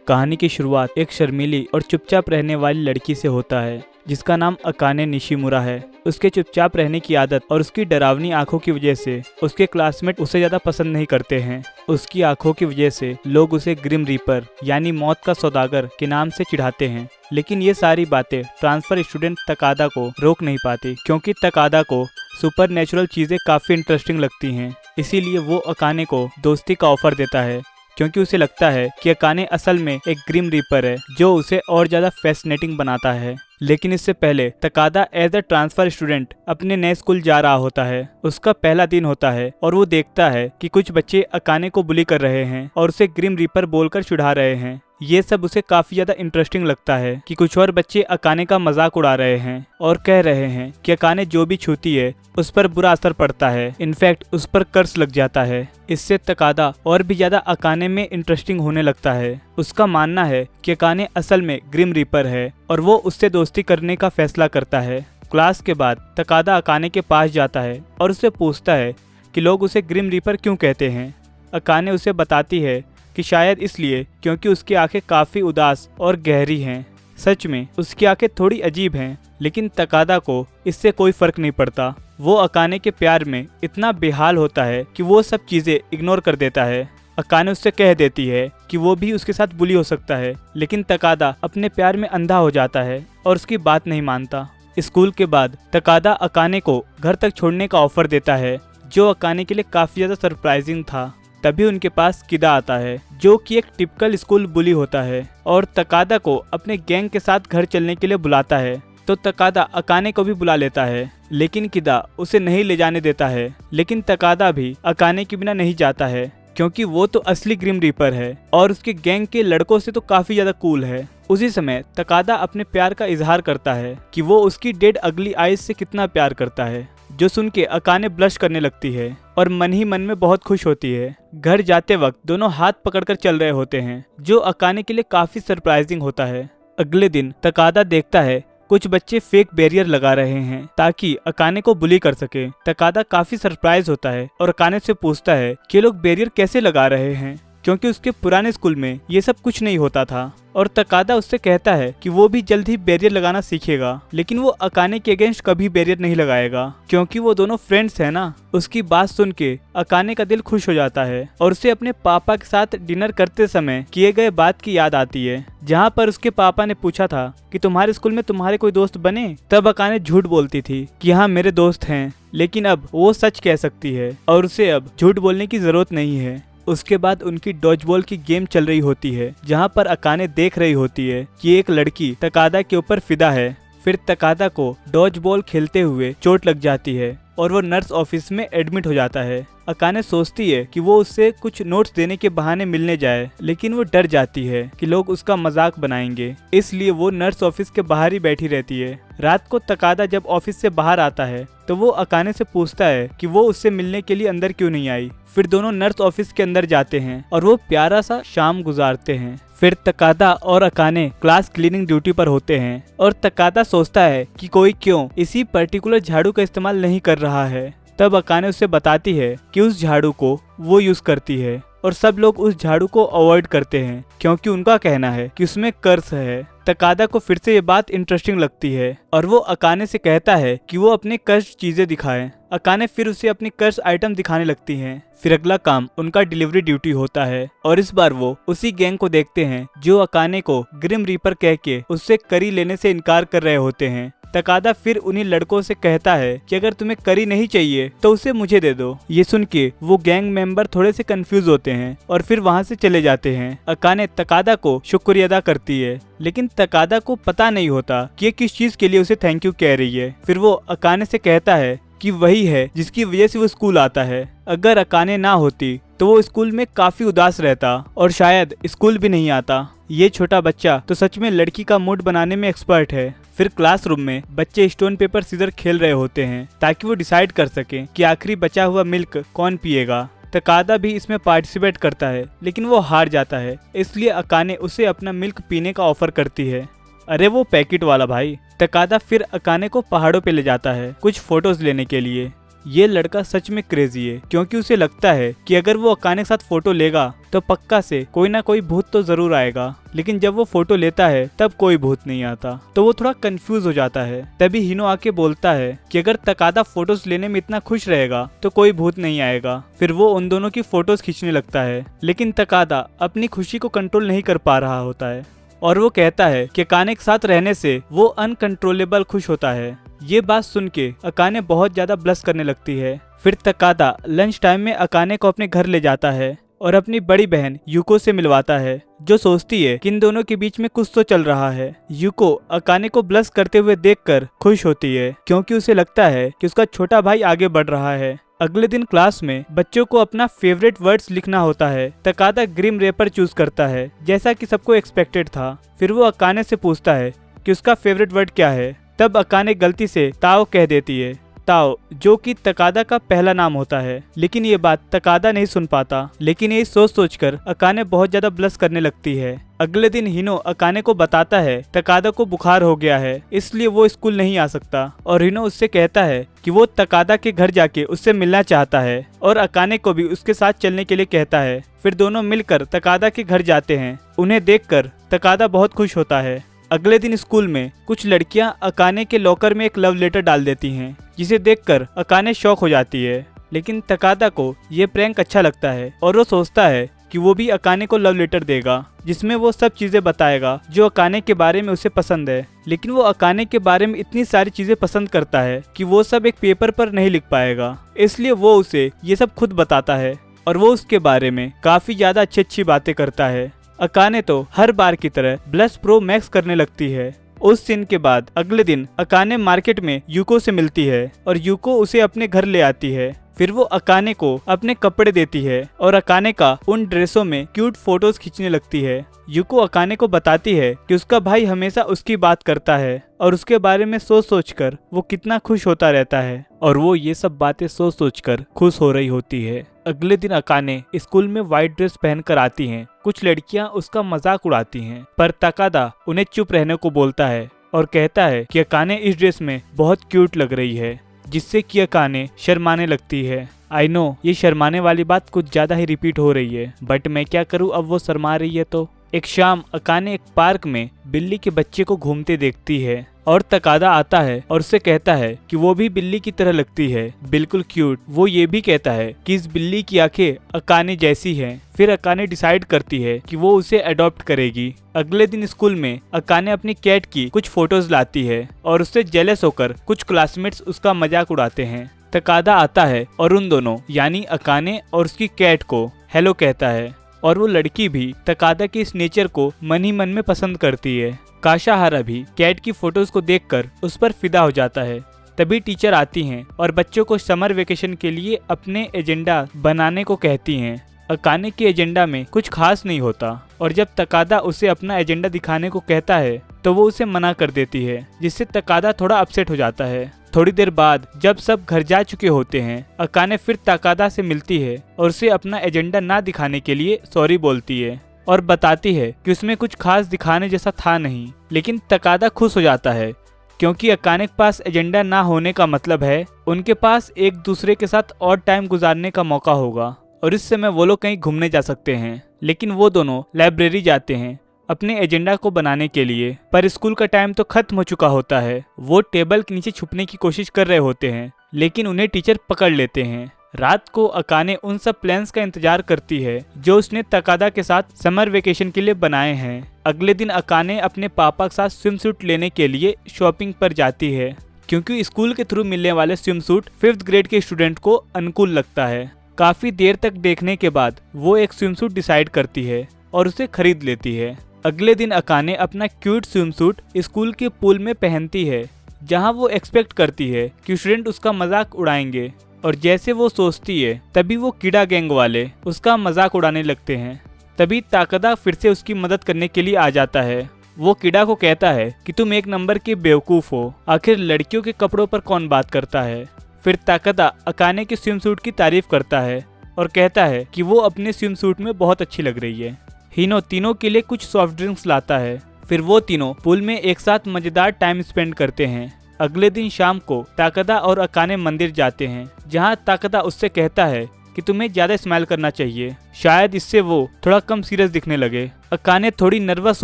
कहानी की शुरुआत एक शर्मीली और चुपचाप रहने वाली लड़की से होता है जिसका नाम अकाने निशिमुरा है। उसके चुपचाप रहने की आदत और उसकी डरावनी आंखों की वजह से उसके क्लासमेट उसे ज्यादा पसंद नहीं करते हैं। उसकी आंखों की वजह से लोग उसे ग्रिम रीपर यानी मौत का सौदागर के नाम से चिढ़ाते हैं। लेकिन ये सारी बातें ट्रांसफर स्टूडेंट तकादा को रोक नहीं पाती, क्योंकि तकादा को सुपर नेचुरल चीजें काफी इंटरेस्टिंग लगती हैं। इसीलिए वो अकाने को दोस्ती का ऑफर देता है, क्योंकि उसे लगता है कि अकाने असल में एक ग्रिम रीपर है जो उसे और ज्यादा फैसिनेटिंग बनाता है। लेकिन इससे पहले तकादा एज अ ट्रांसफर स्टूडेंट अपने नए स्कूल जा रहा होता है। उसका पहला दिन होता है और वो देखता है कि कुछ बच्चे अकाने को बुली कर रहे हैं और उसे ग्रिम रीपर बोलकर चिढ़ा रहे हैं। ये सब उसे काफी ज्यादा इंटरेस्टिंग लगता है कि कुछ और बच्चे अकाने का मजाक उड़ा रहे हैं और कह रहे हैं कि अकाने जो भी छूती है उस पर बुरा असर पड़ता है, इनफैक्ट उस पर कर्स लग जाता है। इससे तकादा और भी ज्यादा अकाने में इंटरेस्टिंग होने लगता है। उसका मानना है कि अकाने असल में ग्रिम रीपर है और वो उससे दोस्ती करने का फैसला करता है। क्लास के बाद तकादा अकाने के पास जाता है और उससे पूछता है कि लोग उसे ग्रिम रीपर क्यों कहते हैं। अकाने उसे बताती है कि शायद इसलिए क्योंकि उसकी आंखें काफी उदास और गहरी हैं। सच में उसकी आंखें थोड़ी अजीब हैं, लेकिन तकादा को इससे कोई फर्क नहीं पड़ता। वो अकाने के प्यार में इतना बेहाल होता है कि वो सब चीजें इग्नोर कर देता है। अकाने उससे कह देती है कि वो भी उसके साथ बुली हो सकता है, लेकिन तकादा अपने प्यार में अंधा हो जाता है और उसकी बात नहीं मानता। स्कूल के बाद तकादा अकाने को घर तक छोड़ने का ऑफर देता है, जो अकाने के लिए काफी ज्यादा सरप्राइजिंग था। तभी उनके पास किदा आता है, जो कि एक टिपिकल स्कूल बुली होता है और तकादा को अपने गैंग के साथ घर चलने के लिए बुलाता है। तो तकादा अकाने को भी बुला लेता है, लेकिन किदा उसे नहीं ले जाने देता है। लेकिन तकादा भी अकाने के बिना नहीं जाता है, क्योंकि वो तो असली ग्रिम रीपर है और उसके गैंग के लड़कों से तो काफी ज्यादा कूल है। उसी समय तकादा अपने प्यार का इजहार करता है कि वो उसकी डेड अगली आइज से कितना प्यार करता है, जो सुन के अकाने ब्लश करने लगती है और मन ही मन में बहुत खुश होती है। घर जाते वक्त दोनों हाथ पकड़कर चल रहे होते हैं, जो अकाने के लिए काफी सरप्राइजिंग होता है। अगले दिन तकादा देखता है कुछ बच्चे फेक बैरियर लगा रहे हैं ताकि अकाने को बुली कर सके। तकादा काफी सरप्राइज होता है और अकाने से पूछता है कि ये लोग बैरियर कैसे लगा रहे हैं, क्योंकि उसके पुराने स्कूल में ये सब कुछ नहीं होता था। और तकादा उससे कहता है कि वो भी जल्द ही बैरियर लगाना सीखेगा, लेकिन वो अकाने के अगेंस्ट कभी बैरियर नहीं लगाएगा, क्योंकि वो दोनों फ्रेंड्स हैं ना। उसकी बात सुन के अकाने का दिल खुश हो जाता है और उसे अपने पापा के साथ डिनर करते समय किए गए बात की याद आती है, जहाँ पर उसके पापा ने पूछा था कि तुम्हारे स्कूल में तुम्हारे कोई दोस्त बने। तब अकाने झूठ बोलती थी कि हाँ मेरे दोस्त हैं, लेकिन अब वो सच कह सकती है और उसे अब झूठ बोलने की जरूरत नहीं है। उसके बाद उनकी डॉज बॉल की गेम चल रही होती है, जहाँ पर अकाने देख रही होती है कि एक लड़की तकादा के ऊपर फिदा है। फिर तकादा को डॉज बॉल खेलते हुए चोट लग जाती है और वो नर्स ऑफिस में एडमिट हो जाता है। अकाने सोचती है कि वो उससे कुछ नोट्स देने के बहाने मिलने जाए, लेकिन वो डर जाती है कि लोग उसका मजाक बनाएंगे, इसलिए वो नर्स ऑफिस के बाहर ही बैठी रहती है। रात को तकादा जब ऑफिस से बाहर आता है तो वो अकाने से पूछता है कि वो उससे मिलने के लिए अंदर क्यों नहीं आई। फिर दोनों नर्स ऑफिस के अंदर जाते हैं और वो प्यारा सा शाम गुजारते हैं। फिर तकादा और अकाने क्लास क्लीनिंग ड्यूटी पर होते हैं और तकादा सोचता है कि कोई क्यों इसी पर्टिकुलर झाड़ू का इस्तेमाल नहीं कर रहा है। तब अकाने उसे बताती है कि उस झाड़ू को वो यूज करती है और सब लोग उस झाड़ू को अवॉइड करते हैं, क्योंकि उनका कहना है कि उसमें कर्स है। तकादा को फिर से ये बात इंटरेस्टिंग लगती है और वो अकाने से कहता है कि वो अपने कर्स चीजें दिखाए। अकाने फिर उसे अपनी कर्स आइटम दिखाने लगती हैं। फिर अगला काम उनका डिलीवरी ड्यूटी होता है और इस बार वो उसी गैंग को देखते हैं जो अकाने को ग्रिम रीपर कह के उससे करी लेने से इनकार कर रहे होते हैं। तकादा फिर उन्हीं लड़कों से कहता है कि अगर तुम्हें करी नहीं चाहिए तो उसे मुझे दे दो। ये सुन के वो गैंग मेंबर थोड़े से कंफ्यूज होते हैं और फिर वहाँ से चले जाते हैं। अकाने तकादा को शुक्रिया अदा करती है, लेकिन तकादा को पता नहीं होता कि ये किस चीज के लिए उसे थैंक यू कह रही है। फिर वो अकाने से कहता है कि वही है जिसकी वजह से वो स्कूल आता है। अगर अकाने ना होती तो वो स्कूल में काफी उदास रहता और शायद स्कूल भी नहीं आता। ये छोटा बच्चा तो सच में लड़की का मूड बनाने में एक्सपर्ट है। फिर क्लासरूम में बच्चे स्टोन पेपर सीजर खेल रहे होते हैं ताकि वो डिसाइड कर सकें कि आखिरी बचा हुआ मिल्क कौन पिएगा। तकादा भी इसमें पार्टिसिपेट करता है, लेकिन वो हार जाता है, इसलिए अकाने उसे अपना मिल्क पीने का ऑफर करती है। अरे वो पैकेट वाला भाई। तकादा फिर अकाने को पहाड़ों पे ले जाता है कुछ फोटोज लेने के लिए। ये लड़का सच में क्रेजी है, क्योंकि उसे लगता है कि अगर वो अकाने के साथ फोटो लेगा तो पक्का से कोई ना कोई भूत तो जरूर आएगा। लेकिन जब वो फोटो लेता है तब कोई भूत नहीं आता, तो वो थोड़ा कंफ्यूज हो जाता है। तभी हिनो आके बोलता है कि अगर तकादा फोटोज लेने में इतना खुश रहेगा तो कोई भूत नहीं आएगा। फिर वो उन दोनों की फोटोज खींचने लगता है, लेकिन तकादा अपनी खुशी को कंट्रोल नहीं कर पा रहा होता है और वो कहता है कि अकाने के साथ रहने से वो अनकंट्रोलेबल खुश होता है। ये बात सुन के अकाने बहुत ज्यादा ब्लश करने लगती है। फिर तकादा लंच टाइम में अकाने को अपने घर ले जाता है और अपनी बड़ी बहन यूको से मिलवाता है, जो सोचती है कि इन दोनों के बीच में कुछ तो चल रहा है। यूको अकाने को ब्लश करते हुए देखकर खुश होती है, क्योंकि उसे लगता है कि उसका छोटा भाई आगे बढ़ रहा है। अगले दिन क्लास में बच्चों को अपना फेवरेट वर्ड्स लिखना होता है। तकादा ग्रिम रेपर चूज करता है, जैसा कि सबको एक्सपेक्टेड था। फिर वो अकाने से पूछता है कि उसका फेवरेट वर्ड क्या है। तब अकाने गलती से ताओ कह देती है, ताओ, जो कि तकादा का पहला नाम होता है। लेकिन ये बात तकादा नहीं सुन पाता, लेकिन ये सोच सोचकर अकाने बहुत ज्यादा ब्लश करने लगती है। अगले दिन हिनो अकाने को बताता है तकादा को बुखार हो गया है, इसलिए वो स्कूल नहीं आ सकता। और हिनो उससे कहता है कि वो तकादा के घर जाके उससे मिलना चाहता है और अकाने को भी उसके साथ चलने के लिए कहता है। फिर दोनों मिलकर तकादा के घर जाते हैं। उन्हें देखकर तकादा बहुत खुश होता है। अगले दिन स्कूल में कुछ लड़कियां अकाने के लॉकर में एक लव लेटर डाल देती हैं, जिसे देखकर अकाने शॉक हो जाती है। लेकिन तकादा को ये प्रैंक अच्छा लगता है और वो सोचता है कि वो भी अकाने को लव लेटर देगा, जिसमें वो सब चीजें बताएगा जो अकाने के बारे में उसे पसंद है। लेकिन वो अकाने के बारे में इतनी सारी चीजें पसंद करता है कि वो सब एक पेपर पर नहीं लिख पाएगा, इसलिए वो उसे ये सब खुद बताता है और वो उसके बारे में काफी ज्यादा अच्छी अच्छी बातें करता है। अकाने तो हर बार की तरह ब्लश प्रो मैक्स करने लगती है। उस सीन के बाद अगले दिन अकाने मार्केट में यूको से मिलती है और यूको उसे अपने घर ले आती है। फिर वो अकाने को अपने कपड़े देती है और अकाने का उन ड्रेसों में क्यूट फोटोज खींचने लगती है। यूको अकाने को बताती है कि उसका भाई हमेशा उसकी बात करता है और उसके बारे में सोच सोच कर वो कितना खुश होता रहता है, और वो ये सब बातें सोच सोच कर खुश हो रही होती है। अगले दिन अकाने स्कूल में व्हाइट ड्रेस पहनकर आती हैं। कुछ लड़कियां उसका मजाक उड़ाती हैं, पर तकादा उन्हें चुप रहने को बोलता है और कहता है कि अकाने इस ड्रेस में बहुत क्यूट लग रही है, जिससे कि अकाने शर्माने लगती है। आई नो ये शर्माने वाली बात कुछ ज्यादा ही रिपीट हो रही है, बट मैं क्या करूँ, अब वो शर्मा रही है तो। एक शाम अकाने एक पार्क में बिल्ली के बच्चे को घूमते देखती है और तकादा आता है और उससे कहता है कि वो भी बिल्ली की तरह लगती है, बिल्कुल क्यूट। वो ये भी कहता है कि इस बिल्ली की आंखें अकाने जैसी हैं। फिर अकाने डिसाइड करती है कि वो उसे अडॉप्ट करेगी। अगले दिन स्कूल में अकाने अपनी कैट की कुछ फोटोज लाती है और उससे जेलस होकर कुछ क्लासमेट्स उसका मजाक उड़ाते हैं। तकादा आता है और उन दोनों यानी अकाने और उसकी कैट को हेलो कहता है, और वो लड़की भी तकादा के इस नेचर को मन ही मन में पसंद करती है। काशाहारा भी कैट की फोटोज को देखकर उस पर फिदा हो जाता है। तभी टीचर आती हैं और बच्चों को समर वेकेशन के लिए अपने एजेंडा बनाने को कहती हैं। अकाने के एजेंडा में कुछ खास नहीं होता, और जब तकादा उसे अपना एजेंडा दिखाने को कहता है तो वो उसे मना कर देती है, जिससे तकादा थोड़ा अपसेट हो जाता है। थोड़ी देर बाद जब सब घर जा चुके होते हैं, अकाने फिर तकादा से मिलती है और उसे अपना एजेंडा ना दिखाने के लिए सॉरी बोलती है और बताती है कि उसमें कुछ खास दिखाने जैसा था नहीं। लेकिन तकादा खुश हो जाता है, क्योंकि अकाने के पास एजेंडा ना होने का मतलब है उनके पास एक दूसरे के साथ और टाइम गुजारने का मौका होगा, और इस समय वो लोग कहीं घूमने जा सकते हैं। लेकिन वो दोनों लाइब्रेरी जाते हैं अपने एजेंडा को बनाने के लिए, पर स्कूल का टाइम तो खत्म हो चुका होता है। वो टेबल के नीचे छुपने की कोशिश कर रहे होते हैं, लेकिन उन्हें टीचर पकड़ लेते हैं। रात को अकाने उन सब प्लान्स का इंतजार करती है जो उसने तकादा के साथ समर वेकेशन के लिए बनाए हैं। अगले दिन अकाने अपने पापा के साथ स्विम सूट लेने के लिए शॉपिंग पर जाती है, क्योंकि स्कूल के थ्रू मिलने वाले स्विम सूट 5th ग्रेड के स्टूडेंट को अनुकूल लगता है। काफी देर तक देखने के बाद वो एक स्विम सूट डिसाइड करती है और उसे खरीद लेती है। अगले दिन अकाने अपना क्यूट स्विम सूट स्कूल के पूल में पहनती है, जहां वो एक्सपेक्ट करती है कि स्टूडेंट उसका मजाक उड़ाएंगे, और जैसे वो सोचती है तभी वो कीड़ा गैंग वाले उसका मजाक उड़ाने लगते हैं। तभी तकादा फिर से उसकी मदद करने के लिए आ जाता है। वो कीड़ा को कहता है कि तुम एक नंबर के बेवकूफ हो, आखिर लड़कियों के कपड़ों पर कौन बात करता है। फिर तकादा अकाने के स्विम सूट की तारीफ करता है और कहता है कि वो अपने स्विम सूट में बहुत अच्छी लग रही है। हिनो तीनों के लिए कुछ सॉफ्ट ड्रिंक्स लाता है। फिर वो तीनों पूल में एक साथ मजेदार टाइम स्पेंड करते हैं। अगले दिन शाम को ताकदा और अकाने मंदिर जाते हैं, जहाँ ताकदा उससे कहता है कि तुम्हें ज्यादा स्माइल करना चाहिए, शायद इससे वो थोड़ा कम सीरियस दिखने लगे। अकाने थोड़ी नर्वस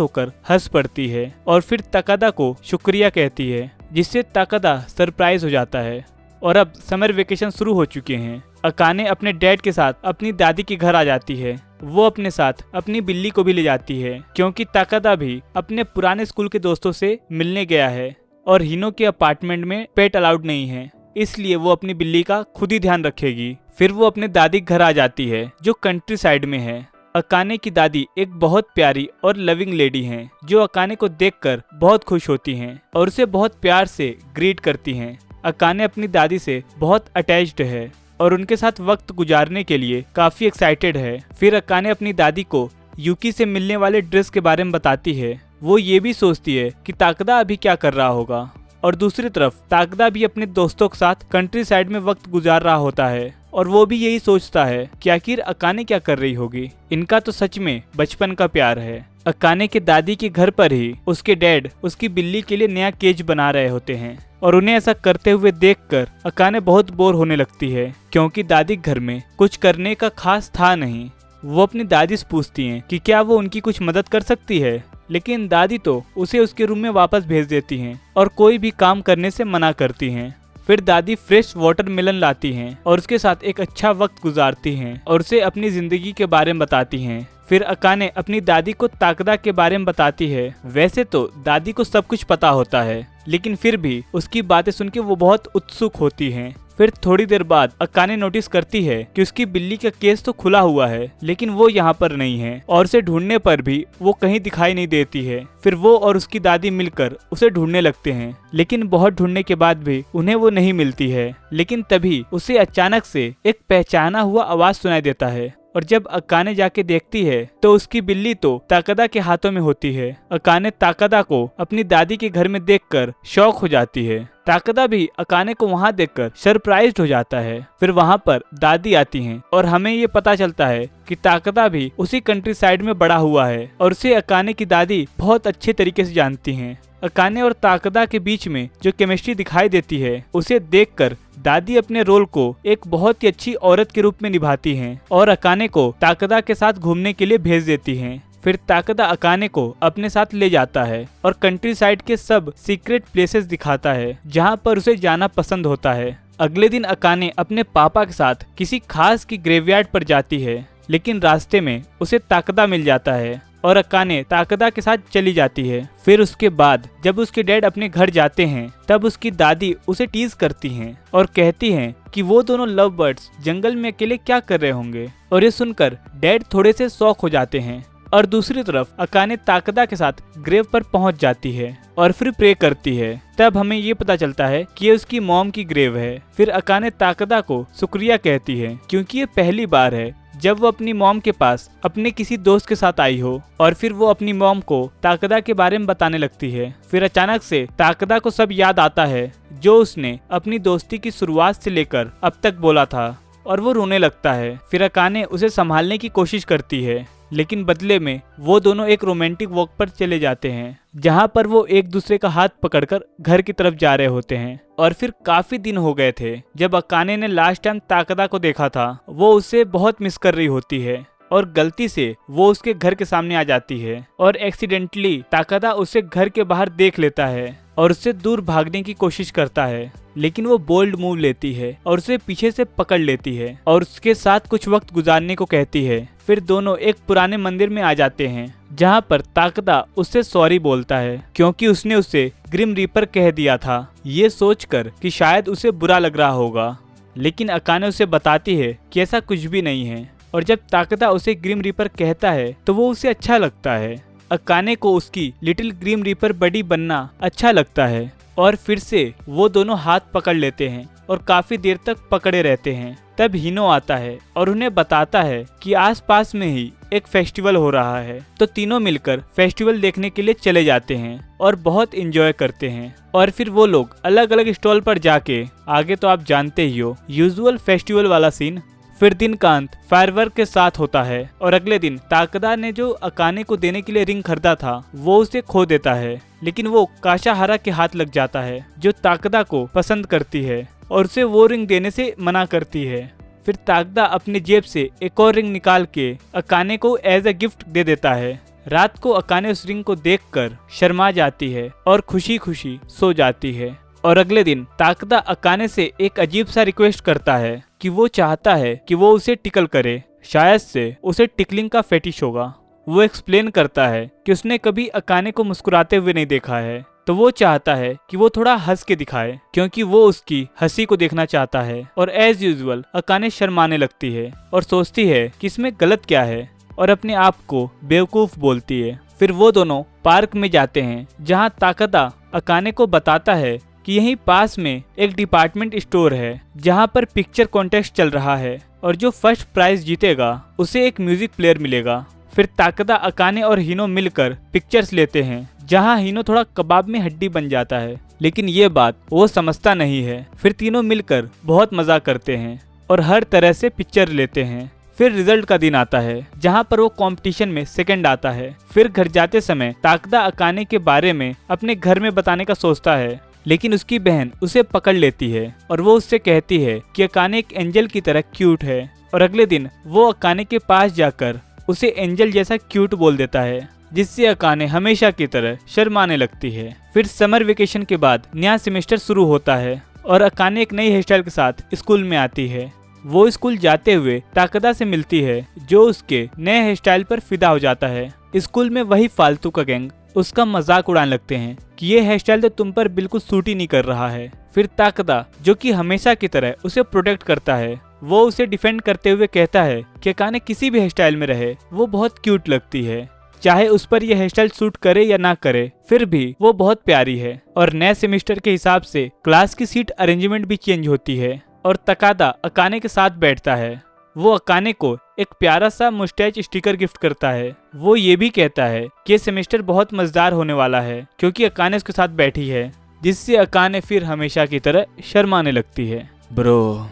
होकर हंस पड़ती है और फिर ताकदा को शुक्रिया कहती है, जिससे ताकदा सरप्राइज हो जाता है। और अब समर वेकेशन शुरू हो चुके हैं। अकाने अपने डैड के साथ अपनी दादी के घर आ जाती है। वो अपने साथ अपनी बिल्ली को भी ले जाती है, क्योंकि ताकदा भी अपने पुराने स्कूल के दोस्तों से मिलने गया है और हिनो के अपार्टमेंट में पेट अलाउड नहीं है, इसलिए वो अपनी बिल्ली का खुद ही ध्यान रखेगी। फिर वो अपने दादी के घर आ जाती है, जो कंट्री साइड में है। अकाने की दादी एक बहुत प्यारी और लविंग लेडी हैं, जो अकाने को देखकर बहुत खुश होती हैं और उसे बहुत प्यार से ग्रीट करती हैं। अकाने अपनी दादी से बहुत अटैच्ड है और उनके साथ वक्त गुजारने के लिए काफी एक्साइटेड है। फिर अकाने अपनी दादी को यूकी से मिलने वाले ड्रेस के बारे में बताती है। वो ये भी सोचती है कि ताकदा अभी क्या कर रहा होगा, और दूसरी तरफ ताकदा भी अपने दोस्तों के साथ कंट्री साइड में वक्त गुजार रहा होता है और वो भी यही सोचता है कि आखिर अकाने क्या कर रही होगी। इनका तो सच में बचपन का प्यार है। अकाने के दादी के घर पर ही उसके डैड उसकी बिल्ली के लिए नया केज बना रहे होते हैं और उन्हें ऐसा करते हुए देखकर अकाने बहुत बोर होने लगती है, क्योंकि दादी घर में कुछ करने का खास था नहीं। वो अपनी दादी से पूछती हैं कि क्या वो उनकी कुछ मदद कर सकती है, लेकिन दादी तो उसे उसके रूम में वापस भेज देती हैं और कोई भी काम करने से मना करती हैं। फिर दादी फ्रेश वाटरमेलन लाती हैं और उसके साथ एक अच्छा वक्त गुजारती हैं और उसे अपनी जिंदगी के बारे में बताती हैं। फिर अकाने अपनी दादी को ताकदा के बारे में बताती है। वैसे तो दादी को सब कुछ पता होता है, लेकिन फिर भी उसकी बातें सुन के वो बहुत उत्सुक होती हैं। फिर थोड़ी देर बाद अकाने नोटिस करती है कि उसकी बिल्ली का केस तो खुला हुआ है, लेकिन वो यहाँ पर नहीं है और उसे ढूंढने पर भी वो कहीं दिखाई नहीं देती है। फिर वो और उसकी दादी मिलकर उसे ढूंढने लगते हैं, लेकिन बहुत ढूंढने के बाद भी उन्हें वो नहीं मिलती है। लेकिन तभी उसे अचानक से एक पहचाना हुआ आवाज सुनाई देता है और जब अकाने जाके देखती है तो उसकी बिल्ली तो ताकदा के हाथों में होती है। अकाने ताकदा को अपनी दादी के घर में देखकर शॉक हो जाती है। ताकदा भी अकाने को वहाँ देखकर सरप्राइज्ड हो जाता है। फिर वहाँ पर दादी आती हैं और हमें ये पता चलता है कि ताकदा भी उसी कंट्री साइड में बड़ा हुआ है और उसे अकाने की दादी बहुत अच्छे तरीके से जानती हैं। अकाने और ताकदा के बीच में जो केमिस्ट्री दिखाई देती है, उसे देखकर दादी अपने रोल को एक बहुत ही अच्छी औरत के रूप में निभाती हैं और अकाने को ताकदा के साथ घूमने के लिए भेज देती हैं। फिर ताकदा अकाने को अपने साथ ले जाता है और कंट्री साइड के सब सीक्रेट प्लेसेस दिखाता है, जहाँ पर उसे जाना पसंद होता है। अगले दिन अकाने अपने पापा के साथ किसी खास की ग्रेवयार्ड पर जाती है, लेकिन रास्ते में उसे ताकदा मिल जाता है और अकाने ताकदा के साथ चली जाती है। फिर उसके बाद जब उसके डैड अपने घर जाते हैं, तब उसकी दादी उसे टीज करती हैं और कहती हैं कि वो दोनों लव बर्ड्स जंगल में अकेले क्या कर रहे होंगे, और ये सुनकर डैड थोड़े से शॉक हो जाते हैं। और दूसरी तरफ अकाने ताकदा के साथ ग्रेव पर पहुंच जाती है और फिर प्रे करती है। तब हमें ये पता चलता है कि ये उसकी मॉम की ग्रेव है। फिर अकाने ताकदा को शुक्रिया कहती है, क्योंकि ये पहली बार है जब वो अपनी मॉम के पास अपने किसी दोस्त के साथ आई हो। और फिर वो अपनी मॉम को ताकदा के बारे में बताने लगती है। फिर अचानक से ताकदा को सब याद आता है जो उसने अपनी दोस्ती की शुरुआत से लेकर अब तक बोला था, और वो रोने लगता है। फिर अकाने उसे संभालने की कोशिश करती है, लेकिन बदले में वो दोनों एक रोमांटिक वॉक पर चले जाते हैं, जहाँ पर वो एक दूसरे का हाथ पकड़कर घर की तरफ जा रहे होते हैं। और फिर काफी दिन हो गए थे जब अकाने ने लास्ट टाइम ताकदा को देखा था। वो उसे बहुत मिस कर रही होती है और गलती से वो उसके घर के सामने आ जाती है और एक्सीडेंटली ताकदा उसे घर के बाहर देख लेता है और उससे दूर भागने की कोशिश करता है, लेकिन वो बोल्ड मूव लेती है और उसे पीछे से पकड़ लेती है और उसके साथ कुछ वक्त गुजारने को कहती है। फिर दोनों एक पुराने मंदिर में आ जाते हैं, जहाँ पर ताकदा उससे सॉरी बोलता है, क्योंकि उसने उसे ग्रिम रीपर कह दिया था, ये सोचकर कि शायद उसे बुरा लग रहा होगा। लेकिन अकाने उसे बताती है कि ऐसा कुछ भी नहीं है, और जब ताकदा उसे ग्रिम रीपर कहता है तो वो उसे अच्छा लगता है। अकाने को उसकी लिटिल ग्रिम रीपर बडी बनना अच्छा लगता है और फिर से वो दोनों हाथ पकड़ लेते हैं और काफी देर तक पकड़े रहते हैं। तब हिनो आता है और उन्हें बताता है कि आसपास में ही एक फेस्टिवल हो रहा है, तो तीनों मिलकर फेस्टिवल देखने के लिए चले जाते हैं और बहुत एंजॉय करते हैं। और फिर वो लोग अलग अलग स्टॉल पर जाके, आगे तो आप जानते ही हो यूजुअल फेस्टिवल वाला सीन, फिर दिन का अंत फायरवर्क के साथ होता है और अगले दिन ताकदा ने जो अकाने को देने के लिए रिंग खरीदा था वो उसे खो देता है, लेकिन वो कासाहारा के हाथ लग जाता है जो ताकदा को पसंद करती है और उसे वो रिंग देने से मना करती है। फिर ताकदा अपनी जेब से एक और रिंग निकाल के अकाने को एज अ गिफ्ट दे देता है। रात को अकाने उस रिंग को देखकर शर्मा जाती है और खुशी खुशी सो जाती है। और अगले दिन ताकदा अकाने से एक अजीब सा रिक्वेस्ट करता है कि वो चाहता है कि वो उसे टिकल करे, शायद से उसे टिकलिंग का फेटिश होगा। वो एक्सप्लेन करता है कि उसने कभी अकाने को मुस्कुराते हुए नहीं देखा है, तो वो चाहता है कि वो थोड़ा हंस के दिखाए क्योंकि वो उसकी हंसी को देखना चाहता है। और एज यूजुअल अकाने शर्माने लगती है और सोचती है कि इसमें गलत क्या है और अपने आप को बेवकूफ बोलती है। फिर वो दोनों पार्क में जाते हैं जहाँ ताकदा अकाने को बताता है कि यहीं पास में एक डिपार्टमेंट स्टोर है जहाँ पर पिक्चर कॉन्टेस्ट चल रहा है और जो फर्स्ट प्राइज जीतेगा उसे एक म्यूजिक प्लेयर मिलेगा। फिर ताकदा अकाने और हिनो मिलकर पिक्चर्स लेते हैं जहाँ हिनो थोड़ा कबाब में हड्डी बन जाता है, लेकिन ये बात वो समझता नहीं है। फिर तीनों मिलकर बहुत मजा करते हैं और हर तरह से पिक्चर लेते हैं। फिर रिजल्ट का दिन आता है जहाँ पर वो कंपटीशन में सेकंड आता है। फिर घर जाते समय ताकदा अकाने के बारे में अपने घर में बताने का सोचता है, लेकिन उसकी बहन उसे पकड़ लेती है और वो उससे कहती है कि अकाने एक एंजल की तरह क्यूट है। और अगले दिन वो अकाने के पास जाकर उसे एंजल जैसा क्यूट बोल देता है, जिससे अकाने हमेशा की तरह शर्माने लगती है। फिर समर वेकेशन के बाद नया सेमेस्टर शुरू होता है और अकाने एक नई हेयर स्टाइल के साथ स्कूल में आती है। वो स्कूल जाते हुए ताकदा से मिलती है जो उसके नए हेयर स्टाइल पर फिदा हो जाता है। स्कूल में वही फालतू का गैंग उसका मजाक उड़ाने लगते हैं कि ये हेयर स्टाइल तो तुम पर बिल्कुल सूट ही नहीं कर रहा है। फिर ताकदा जो कि हमेशा की तरह उसे प्रोटेक्ट करता है, वो उसे डिफेंड करते हुए कहता है कि अकाने किसी भी हेयर स्टाइल में रहे वो बहुत क्यूट लगती है, चाहे उस पर यह हेयर स्टाइल सूट करे या ना करे, फिर भी वो बहुत प्यारी है। और नए सेमेस्टर के हिसाब से क्लास की सीट अरेंजमेंट भी चेंज होती है और ताकदा अकाने के साथ बैठता है। वो अकाने को एक प्यारा सा मुस्टैच स्टिकर गिफ्ट करता है। वो ये भी कहता है कि ये सेमेस्टर बहुत मजेदार होने वाला है क्योंकि अकाने उसके साथ बैठी है, जिससे अकाने फिर हमेशा की तरह शर्माने लगती है। ब्रो,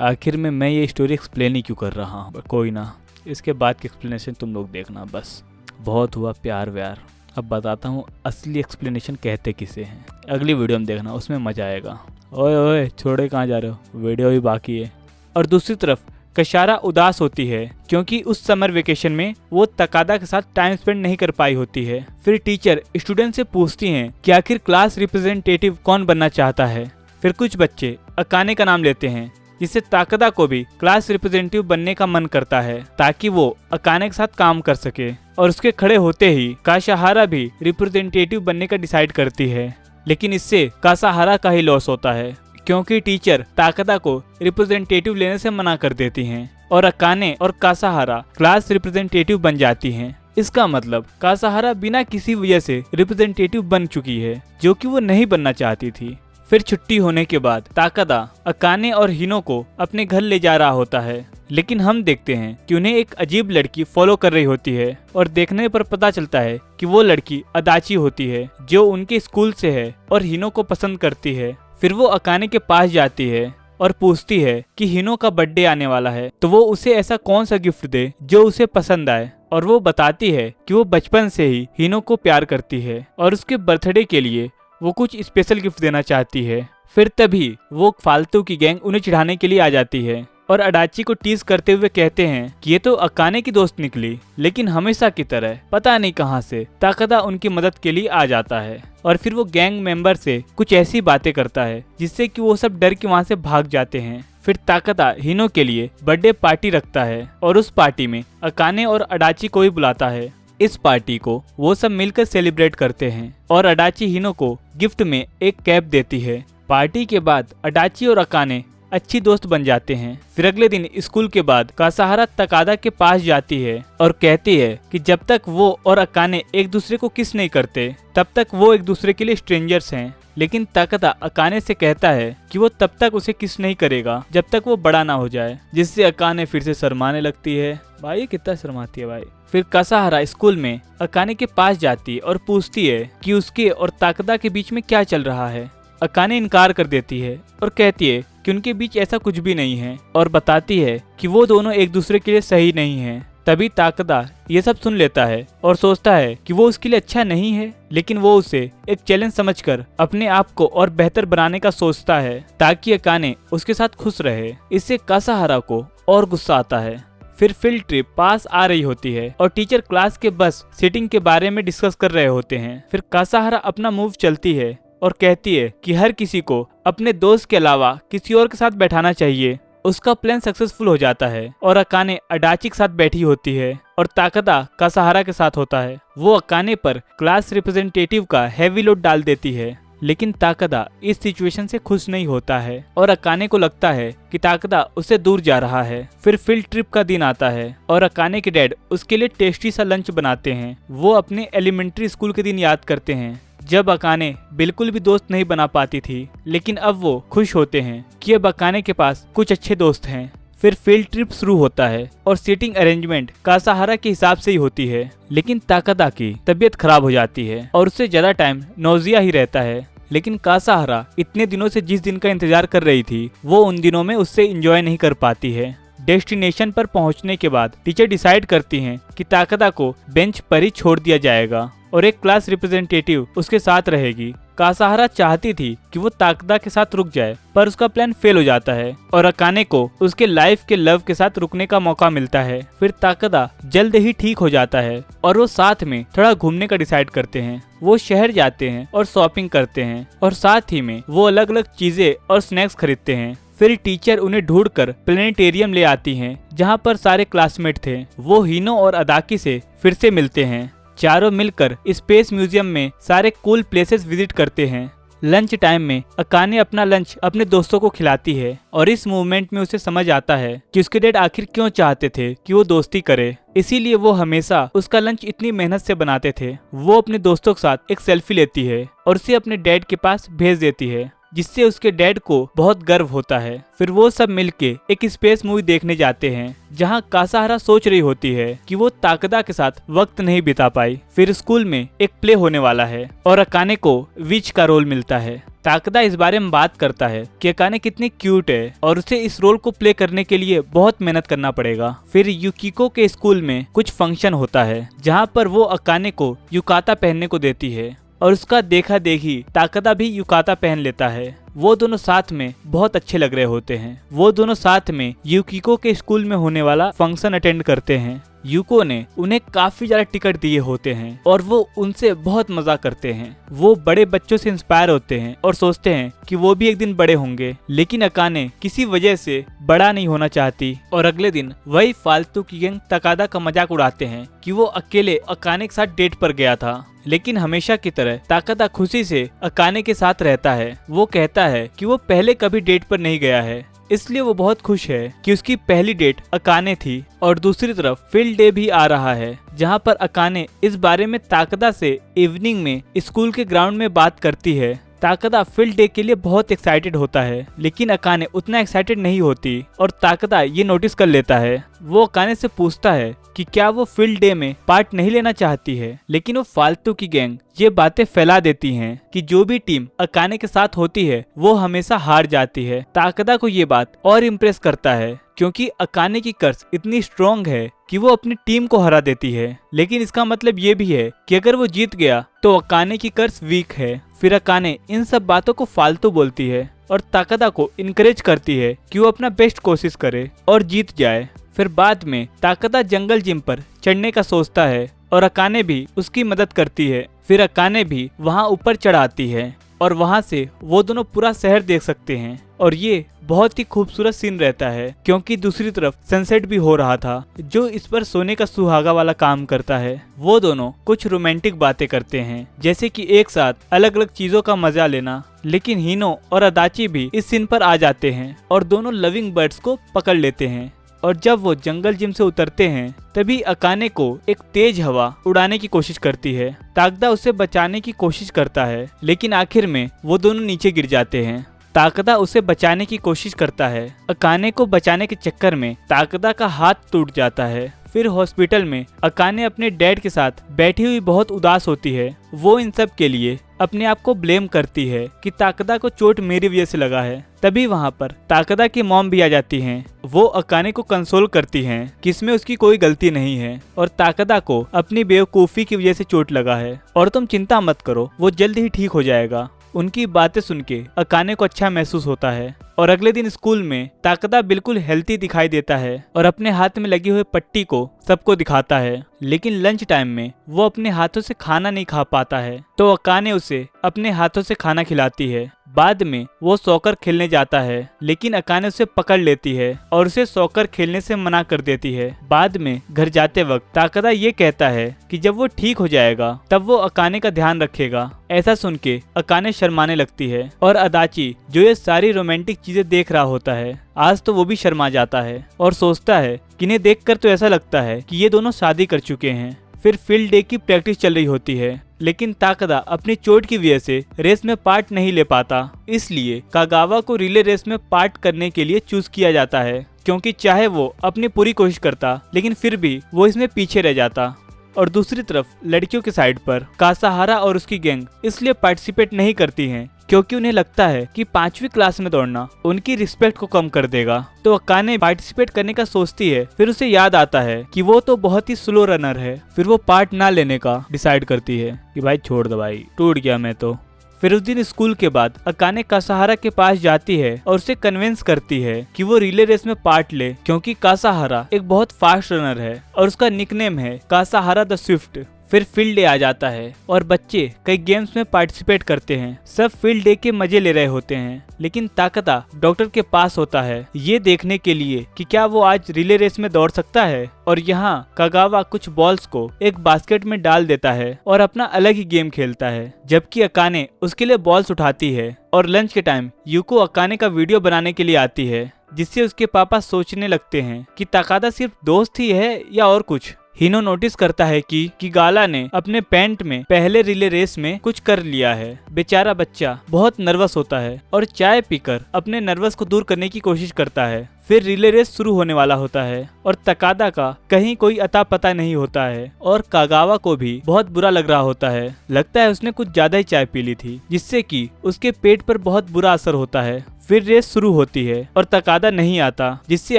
आखिर में मैं ये स्टोरी एक्सप्लेन ही क्यों कर रहा हूँ, कोई ना, इसके बाद की एक्सप्लेनेशन तुम लोग देखना। बस बहुत हुआ प्यार व्यार, अब बताता हूँ असली एक्सप्लेनेशन कहते किसे हैं। अगली वीडियो में देखना, उसमें मजा आएगा। ओए ओए, छोड़े कहाँ जा रहे हो, वीडियो भी बाकी है। और दूसरी तरफ कासाहारा उदास होती है क्योंकि उस समर वेकेशन में वो ताकदा के साथ टाइम स्पेंड नहीं कर पाई होती है। फिर टीचर स्टूडेंट से पूछती हैं कि आखिर क्लास रिप्रेजेंटेटिव कौन बनना चाहता है। फिर कुछ बच्चे अकाने का नाम लेते हैं, जिससे ताकदा को भी क्लास रिप्रेजेंटेटिव बनने का मन करता है ताकि वो अकाने के साथ काम कर सके। और उसके खड़े होते ही कासाहारा भी रिप्रेजेंटेटिव बनने का डिसाइड करती है, लेकिन इससे कासाहारा का ही लॉस होता है क्योंकि टीचर ताकदा को रिप्रेजेंटेटिव लेने से मना कर देती हैं और अकाने और कासाहारा क्लास रिप्रेजेंटेटिव बन जाती हैं। इसका मतलब कासाहारा बिना किसी वजह से रिप्रेजेंटेटिव बन चुकी है, जो कि वो नहीं बनना चाहती थी। फिर छुट्टी होने के बाद ताकदा अकाने और हिनो को अपने घर ले जा रहा होता है, लेकिन हम देखते हैं कि उन्हें एक अजीब लड़की फॉलो कर रही होती है और देखने पर पता चलता है कि वो लड़की अदाची होती है जो उनके स्कूल से है और हिनो को पसंद करती है। फिर वो अकाने के पास जाती है और पूछती है कि हिनो का बर्थडे आने वाला है तो वो उसे ऐसा कौन सा गिफ्ट दे जो उसे पसंद आए। और वो बताती है कि वो बचपन से ही हिनो को प्यार करती है और उसके बर्थडे के लिए वो कुछ स्पेशल गिफ्ट देना चाहती है। फिर तभी वो फालतू की गैंग उन्हें चिढ़ाने के लिए आ जाती है और अडाची को टीज करते हुए कहते हैं कि ये तो अकाने की दोस्त निकली, लेकिन हमेशा की तरह पता नहीं कहां से ताकदा उनकी मदद के लिए आ जाता है। और फिर वो गैंग मेंबर से कुछ ऐसी बातें करता है जिससे कि वो सब डर के वहां से भाग जाते हैं। फिर ताकदा हिनो के लिए बर्थडे पार्टी रखता है और उस पार्टी में अकाने और अडाची को भी बुलाता है। इस पार्टी को वो सब मिलकर सेलिब्रेट करते हैं और अडाची हिनो को गिफ्ट में एक कैप देती है। पार्टी के बाद अडाची और अकाने अच्छी दोस्त बन जाते हैं। फिर अगले दिन स्कूल के बाद कासाहारा ताकदा के पास जाती है और कहती है कि जब तक वो और अकाने एक दूसरे को किस नहीं करते तब तक वो एक दूसरे के लिए स्ट्रेंजर्स हैं। लेकिन ताकदा अकाने से कहता है कि वो तब तक उसे किस नहीं करेगा जब तक वो बड़ा ना हो जाए, जिससे अकाने फिर से शर्माने लगती है। भाई कितना शर्माती है भाई। फिर कासाहारा स्कूल में अकाने के पास जाती है और पूछती है कि उसके और ताकदा के बीच में क्या चल रहा है। अकाने इनकार कर देती है और कहती है कि कि उनके बीच ऐसा कुछ भी नहीं है और बताती है कि वो दोनों एक दूसरे के लिए सही नहीं है। तभी ताकदा ये सब सुन लेता है और सोचता है कि वो उसके लिए अच्छा नहीं है, लेकिन वो उसे एक चैलेंज समझकर अपने आप को और बेहतर बनाने का सोचता है ताकि अकाने उसके साथ खुश रहे। इससे कासाहारा को और गुस्सा आता है। फिर फील्ड ट्रिप पास आ रही होती है और टीचर क्लास के बस सीटिंग के बारे में डिस्कस कर रहे होते हैं। फिर कासाहारा अपना मूव चलती है और कहती है कि हर किसी को अपने दोस्त के अलावा किसी और के साथ बैठाना चाहिए। उसका प्लान सक्सेसफुल हो जाता है और अकाने अडाची के साथ बैठी होती है और ताकदा कासाहारा के साथ होता है। वो अकाने पर क्लास रिप्रेजेंटेटिव का हैवी लोड डाल देती है, लेकिन ताकदा इस सिचुएशन से खुश नहीं होता है और अकाने को लगता है कि ताकदा उससे दूर जा रहा है। फिर फील्ड ट्रिप का दिन आता है और अकाने के डैड उसके लिए टेस्टी सा लंच बनाते हैं। वो अपने एलिमेंट्री स्कूल के दिन याद करते हैं जब अकाने बिल्कुल भी दोस्त नहीं बना पाती थी, लेकिन अब वो खुश होते हैं कि अब अकाने के पास कुछ अच्छे दोस्त हैं। फिर फील्ड ट्रिप शुरू होता है और सीटिंग अरेंजमेंट कासाहारा के हिसाब से ही होती है, लेकिन ताकदा की तबीयत खराब हो जाती है और उससे ज्यादा टाइम नौजिया ही रहता है। लेकिन कासाहारा इतने दिनों से जिस दिन का इंतजार कर रही थी वो उन दिनों में उससे एंजॉय नहीं कर पाती है। डेस्टिनेशन पर पहुंचने के बाद टीचर डिसाइड करती हैं कि ताकदा को बेंच पर ही छोड़ दिया जाएगा और एक क्लास रिप्रेजेंटेटिव उसके साथ रहेगी। कासाहारा चाहती थी कि वो ताकदा के साथ रुक जाए, पर उसका प्लान फेल हो जाता है और अकाने को उसके लाइफ के लव के साथ रुकने का मौका मिलता है। फिर ताकदा जल्द ही ठीक हो जाता है और वो साथ में थोड़ा घूमने का डिसाइड करते हैं। वो शहर जाते हैं और शॉपिंग करते हैं और साथ ही में वो अलग अलग चीजें और स्नैक्स खरीदते हैं। फिर टीचर उन्हें ढूंढकर प्लेनेटेरियम ले आती हैं, जहाँ पर सारे क्लासमेट थे। वो हीनो और अदाकी से फिर से मिलते हैं। चारों मिलकर स्पेस म्यूजियम में सारे कूल प्लेसेस विजिट करते हैं। लंच टाइम में अकाने अपना लंच अपने दोस्तों को खिलाती है और इस मूवमेंट में उसे समझ आता है कि उसके डैड आखिर क्यों चाहते थे कि वो दोस्ती करे, इसीलिए वो हमेशा उसका लंच इतनी मेहनत से बनाते थे। वो अपने दोस्तों के साथ एक सेल्फी लेती है और उसे अपने डैड के पास भेज देती है, जिससे उसके डैड को बहुत गर्व होता है। फिर वो सब मिलके एक स्पेस मूवी देखने जाते हैं, जहां कासाहारा सोच रही होती है कि वो ताकदा के साथ वक्त नहीं बिता पाई। फिर स्कूल में एक प्ले होने वाला है और अकाने को विच का रोल मिलता है। ताकदा इस बारे में बात करता है कि अकाने कितनी क्यूट है और उसे इस रोल को प्ले करने के लिए बहुत मेहनत करना पड़ेगा। फिर युकिको के स्कूल में कुछ फंक्शन होता है, जहाँ पर वो अकाने को युकाता पहनने को देती है और उसका देखा देखी ताकदा भी युकाता पहन लेता है। वो दोनों साथ में बहुत अच्छे लग रहे होते हैं। वो दोनों साथ में युकिको के स्कूल में होने वाला फंक्शन अटेंड करते हैं। युको ने उन्हें काफी ज्यादा टिकट दिए होते हैं और वो उनसे बहुत मजा करते हैं। वो बड़े बच्चों से इंस्पायर होते हैं और सोचते हैं कि वो भी एक दिन बड़े होंगे, लेकिन अकाने किसी वजह से बड़ा नहीं होना चाहती और अगले दिन वही फालतू की गैंग ताकदा का मजाक उड़ाते हैं कि वो अकेले अकाने के साथ डेट पर गया था। लेकिन हमेशा की तरह ताकदा खुशी से अकाने के साथ रहता है। वो कहता है कि वो पहले कभी डेट पर नहीं गया है, इसलिए वो बहुत खुश है कि उसकी पहली डेट अकाने थी। और दूसरी तरफ फील्ड डे भी आ रहा है, जहाँ पर अकाने इस बारे में ताकदा से इवनिंग में स्कूल के ग्राउंड में बात करती है। ताकदा फील्ड डे के लिए बहुत एक्साइटेड होता है, लेकिन अकाने उतना एक्साइटेड नहीं होती और ताकदा ये नोटिस कर लेता है। वो अकाने से पूछता है कि क्या वो फील्ड डे में पार्ट नहीं लेना चाहती है, लेकिन वो फालतू की गैंग ये बातें फैला देती हैं कि जो भी टीम अकाने के साथ होती है वो हमेशा हार जाती है। ताकदा को ये बात और इम्प्रेस करता है, क्योंकि अकाने की कर्स इतनी स्ट्रॉन्ग है कि वो अपनी टीम को हरा देती है। लेकिन इसका मतलब ये भी है कि अगर वो जीत गया तो अकाने की कर्स वीक है। फिर अकाने इन सब बातों को फालतू बोलती है और ताकदा को इनकरेज करती है कि वो अपना बेस्ट कोशिश करे और जीत जाए। फिर बाद में ताकदा जंगल जिम पर चढ़ने का सोचता है और अकाने भी उसकी मदद करती है। फिर अकाने भी वहाँ ऊपर चढ़ आती है और वहाँ से वो दोनों पूरा शहर देख सकते हैं और ये बहुत ही खूबसूरत सीन रहता है, क्योंकि दूसरी तरफ सनसेट भी हो रहा था जो इस पर सोने का सुहागा वाला काम करता है। वो दोनों कुछ रोमांटिक बातें करते हैं, जैसे कि एक साथ अलग अलग चीजों का मजा लेना। लेकिन हीनो और अदाची भी इस सीन पर आ जाते हैं और दोनों लविंग बर्ड्स को पकड़ लेते हैं। और जब वो जंगल जिम से उतरते हैं तभी अकाने को एक तेज हवा उड़ाने की कोशिश करती है। ताकदा उसे बचाने की कोशिश करता है, लेकिन आखिर में वो दोनों नीचे गिर जाते हैं। ताकदा उसे बचाने की कोशिश करता है। अकाने को बचाने के चक्कर में ताकदा का हाथ टूट जाता है। फिर हॉस्पिटल में अकाने अपने डैड के साथ बैठी हुई बहुत उदास होती है। वो इन सब के लिए अपने आप को ब्लेम करती है कि ताकदा को चोट मेरी वजह से लगा है। तभी वहाँ पर ताकदा की मॉम भी आ जाती हैं। वो अकाने को कंसोल करती हैं कि इसमें उसकी कोई गलती नहीं है और ताकदा को अपनी बेवकूफ़ी की वजह से चोट लगा है और तुम चिंता मत करो, वो जल्द ही ठीक हो जाएगा। उनकी बातें सुन के अकाने को अच्छा महसूस होता है और अगले दिन स्कूल में ताकदा बिल्कुल हेल्थी दिखाई देता है और अपने हाथ में लगी हुई पट्टी को सबको दिखाता है। लेकिन लंच टाइम में वो अपने हाथों से खाना नहीं खा पाता है तो अकाने उसे अपने हाथों से खाना खिलाती है। बाद में वो सॉकर खेलने जाता है लेकिन अकाने उसे पकड़ लेती है और उसे सॉकर खेलने से मना कर देती है। बाद में घर जाते वक्त ताकदा ये कहता है कि जब वो ठीक हो जाएगा तब वो अकाने का ध्यान रखेगा। ऐसा सुन के अकाने शर्माने लगती है और अदाची जो ये सारी रोमांटिक चीजें देख रहा होता है आज तो वो भी शर्मा जाता है और सोचता है कि इन्हें देखकर तो ऐसा लगता है कि ये दोनों शादी कर चुके हैं। फिर फील्ड डे की प्रैक्टिस चल रही होती है लेकिन ताकदा अपनी चोट की वजह से रेस में पार्ट नहीं ले पाता, इसलिए कागावा को रिले रेस में पार्ट करने के लिए चूज किया जाता है क्योंकि चाहे वो अपनी पूरी कोशिश करता लेकिन फिर भी वो इसमें पीछे रह जाता। और दूसरी तरफ लड़कियों के साइड पर कासाहारा और उसकी गैंग इसलिए पार्टिसिपेट नहीं करती हैं क्योंकि उन्हें लगता है कि 5वीं क्लास में दौड़ना उनकी रिस्पेक्ट को कम कर देगा। तो अकाने पार्टिसिपेट करने का सोचती है, फिर उसे याद आता है कि वो तो बहुत ही स्लो रनर है। फिर वो पार्ट ना लेने का डिसाइड करती है कि भाई छोड़ दो भाई, टूट गया मैं तो। फिर उस दिन स्कूल के बाद अकाने कासाहारा के पास जाती है और उसे कन्विंस करती है कि वो रिले रेस में पार्ट ले क्योंकि कासाहारा एक बहुत फास्ट रनर है और उसका निकनेम है कासाहारा द स्विफ्ट। फिर फील्ड डे आ जाता है और बच्चे कई गेम्स में पार्टिसिपेट करते हैं। सब फील्ड डे के मजे ले रहे होते हैं लेकिन ताकदा डॉक्टर के पास होता है ये देखने के लिए कि क्या वो आज रिले रेस में दौड़ सकता है। और यहाँ कागावा कुछ बॉल्स को एक बास्केट में डाल देता है और अपना अलग ही गेम खेलता है जबकि अकाने उसके लिए बॉल्स उठाती है। और लंच के टाइम यूको अकाने का वीडियो बनाने के लिए आती है जिससे उसके पापा सोचने लगते हैं कि ताकदा सिर्फ दोस्त ही है या और कुछ। हिनो नोटिस करता है कि गाला ने अपने पैंट में पहले रिले रेस में कुछ कर लिया है। बेचारा बच्चा बहुत नर्वस होता है और चाय पीकर अपने नर्वस को दूर करने की कोशिश करता है। फिर रिले रेस शुरू होने वाला होता है और तकादा का कहीं कोई अता पता नहीं होता है और कागावा को भी बहुत बुरा लग रहा होता है। लगता है उसने कुछ ज्यादा ही चाय पी ली थी जिससे कि उसके पेट पर बहुत बुरा असर होता है। फिर रेस शुरू होती है और तकादा नहीं आता जिससे